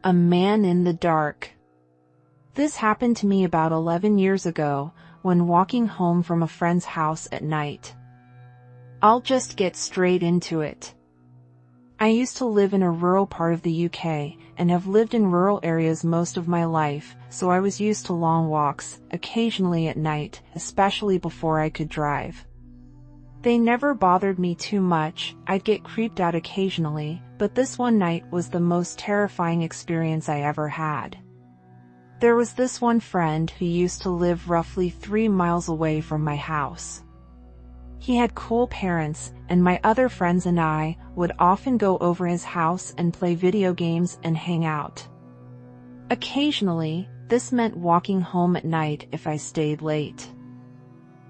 A man in the dark. This happened to me about 11 years ago, when walking home from a friend's house at night. I'll just get straight into it. I used to live in a rural part of the UK, and have lived in rural areas most of my life, so I was used to long walks, occasionally at night, especially before I could drive. They never bothered me too much. I'd get creeped out occasionally, but this one night was the most terrifying experience I ever had. There was this one friend who used to live roughly 3 miles away from my house. He had cool parents, and my other friends and I would often go over his house and play video games and hang out. Occasionally, this meant walking home at night if I stayed late.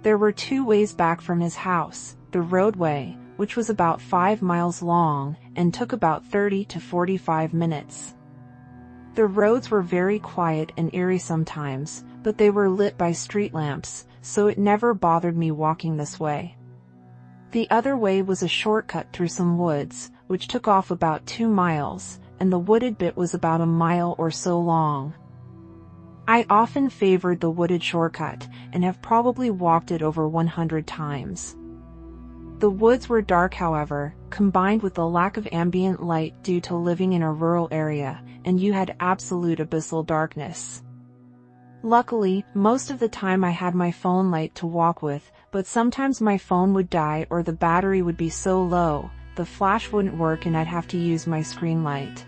There were 2 ways back from his house: the roadway, which was about 5 miles long, and took about 30 to 45 minutes. The roads were very quiet and eerie sometimes, but they were lit by street lamps, so it never bothered me walking this way. The other way was a shortcut through some woods, which took off about 2 miles, and the wooded bit was about a mile or so long. I often favored the wooded shortcut, and have probably walked it over 100 times. The woods were dark, however, combined with the lack of ambient light due to living in a rural area, and you had absolute abyssal darkness. Luckily, most of the time I had my phone light to walk with, but sometimes my phone would die or the battery would be so low, the flash wouldn't work and I'd have to use my screen light.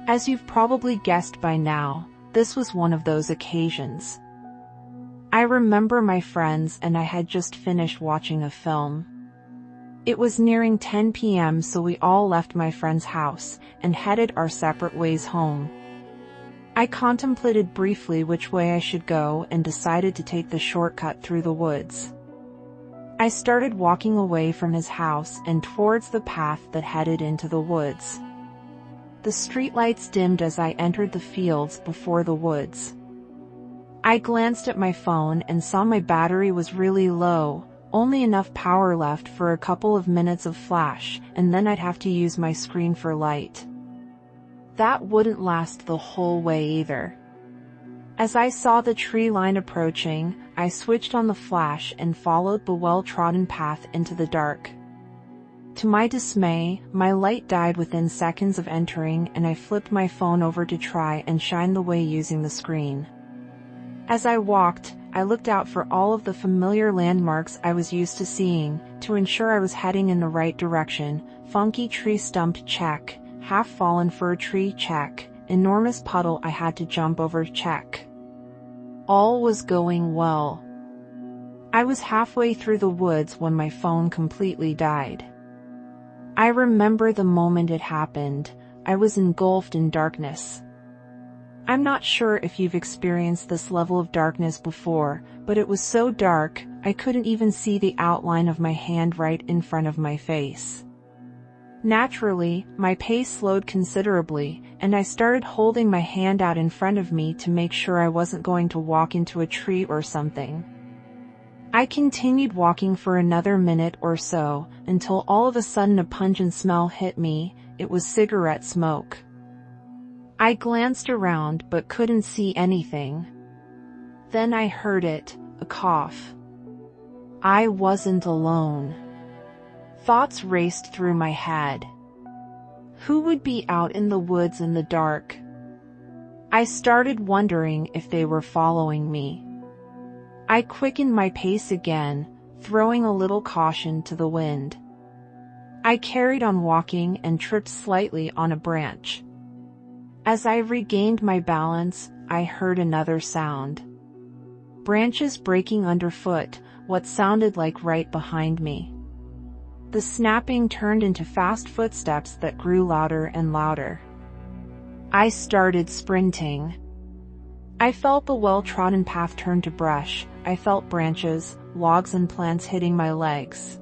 As you've probably guessed by now, this was one of those occasions. I remember my friends and I had just finished watching a film. It was nearing 10 p.m., so we all left my friend's house and headed our separate ways home. I contemplated briefly which way I should go and decided to take the shortcut through the woods. I started walking away from his house and towards the path that headed into the woods. The streetlights dimmed as I entered the fields before the woods. I glanced at my phone and saw my battery was really low, only enough power left for a couple of minutes of flash, and then I'd have to use my screen for light. That wouldn't last the whole way either. As I saw the tree line approaching, I switched on the flash and followed the well-trodden path into the dark. To my dismay, my light died within seconds of entering, and I flipped my phone over to try and shine the way using the screen. As I walked, I looked out for all of the familiar landmarks I was used to seeing, to ensure I was heading in the right direction. Funky tree stump, check. Half fallen fir tree, check. Enormous puddle I had to jump over, check. All was going well. I was halfway through the woods when my phone completely died. I remember the moment it happened. I was engulfed in darkness. I'm not sure if you've experienced this level of darkness before, but it was so dark, I couldn't even see the outline of my hand right in front of my face. Naturally, my pace slowed considerably, and I started holding my hand out in front of me to make sure I wasn't going to walk into a tree or something. I continued walking for another minute or so, until all of a sudden a pungent smell hit me. It was cigarette smoke. I glanced around but couldn't see anything. Then I heard it, a cough. I wasn't alone. Thoughts raced through my head. Who would be out in the woods in the dark? I started wondering if they were following me. I quickened my pace again, throwing a little caution to the wind. I carried on walking and tripped slightly on a branch. As I regained my balance, I heard another sound. Branches breaking underfoot, what sounded like right behind me. The snapping turned into fast footsteps that grew louder and louder. I started sprinting. I felt the well-trodden path turn to brush. I felt branches, logs and plants hitting my legs.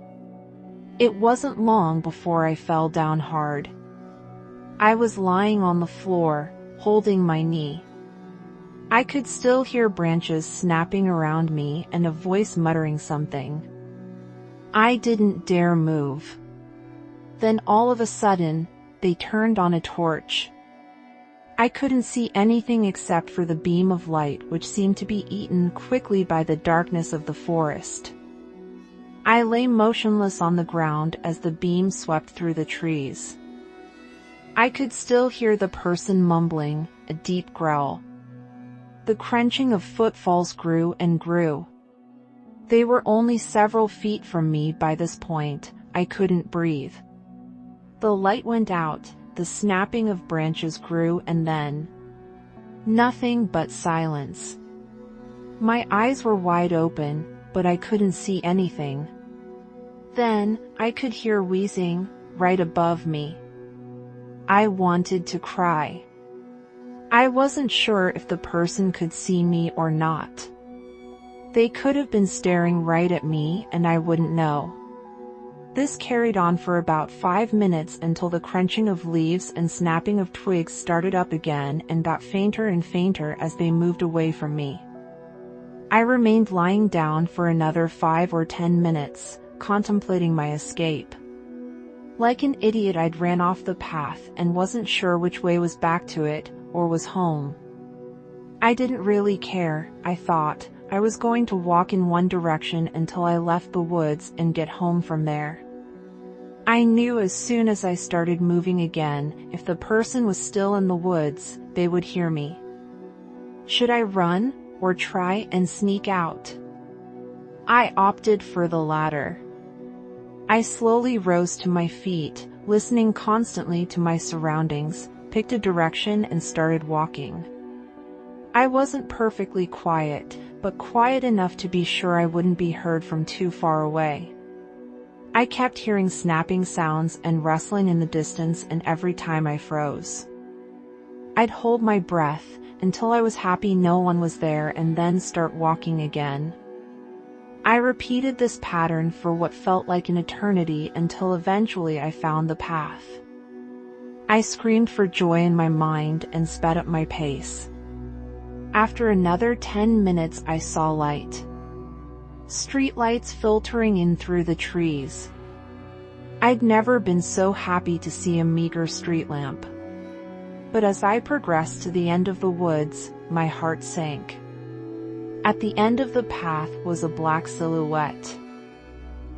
It wasn't long before I fell down hard. I was lying on the floor, holding my knee. I could still hear branches snapping around me and a voice muttering something. I didn't dare move. Then all of a sudden, they turned on a torch. I couldn't see anything except for the beam of light, which seemed to be eaten quickly by the darkness of the forest. I lay motionless on the ground as the beam swept through the trees. I could still hear the person mumbling, a deep growl. The crunching of footfalls grew and grew. They were only several feet from me by this point. I couldn't breathe. The light went out, the snapping of branches grew, and then nothing but silence. My eyes were wide open, but I couldn't see anything. Then, I could hear wheezing, right above me. I wanted to cry. I wasn't sure if the person could see me or not. They could have been staring right at me and I wouldn't know. This carried on for about 5 minutes until the crunching of leaves and snapping of twigs started up again and got fainter and fainter as they moved away from me. I remained lying down for another 5 or 10 minutes, contemplating my escape. Like an idiot, I'd ran off the path and wasn't sure which way was back to it, or was home. I didn't really care, I thought. I was going to walk in one direction until I left the woods and get home from there. I knew as soon as I started moving again, if the person was still in the woods, they would hear me. Should I run, or try and sneak out? I opted for the latter. I slowly rose to my feet, listening constantly to my surroundings, picked a direction and started walking. I wasn't perfectly quiet, but quiet enough to be sure I wouldn't be heard from too far away. I kept hearing snapping sounds and rustling in the distance, and every time I froze. I'd hold my breath until I was happy no one was there and then start walking again. I repeated this pattern for what felt like an eternity until eventually I found the path. I screamed for joy in my mind and sped up my pace. After another 10 minutes I saw light. Streetlights filtering in through the trees. I'd never been so happy to see a meager street lamp. But as I progressed to the end of the woods, my heart sank. At the end of the path was a black silhouette.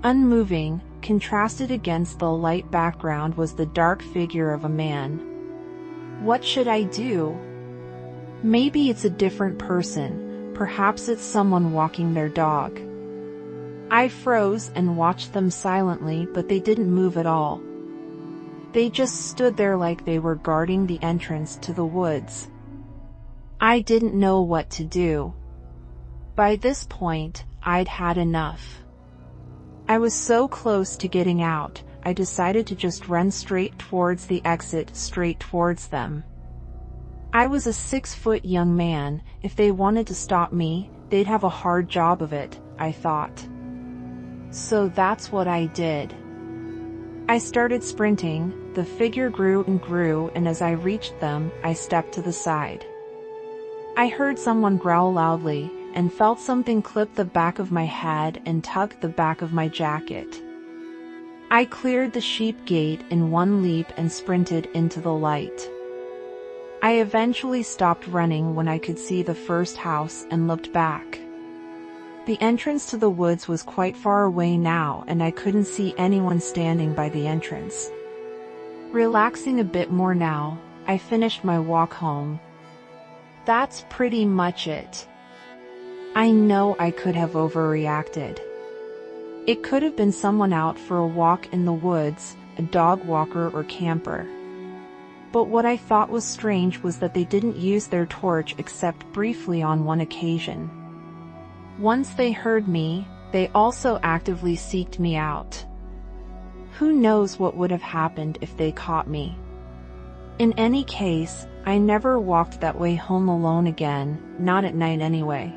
Unmoving, contrasted against the light background was the dark figure of a man. What should I do? Maybe it's a different person, perhaps it's someone walking their dog. I froze and watched them silently, but they didn't move at all. They just stood there like they were guarding the entrance to the woods. I didn't know what to do. By this point, I'd had enough. I was so close to getting out, I decided to just run straight towards the exit, straight towards them. I was a 6-foot young man. If they wanted to stop me, they'd have a hard job of it, I thought. So that's what I did. I started sprinting, the figure grew and grew, and as I reached them, I stepped to the side. I heard someone growl loudly, and felt something clip the back of my head and tug the back of my jacket. I cleared the sheep gate in one leap and sprinted into the light. I eventually stopped running when I could see the first house and looked back. The entrance to the woods was quite far away now, and I couldn't see anyone standing by the entrance. Relaxing a bit more now, I finished my walk home. That's pretty much it. I know I could have overreacted. It could have been someone out for a walk in the woods, a dog walker or camper. But what I thought was strange was that they didn't use their torch except briefly on one occasion. Once they heard me, they also actively seeked me out. Who knows what would have happened if they caught me? In any case, I never walked that way home alone again, not at night anyway.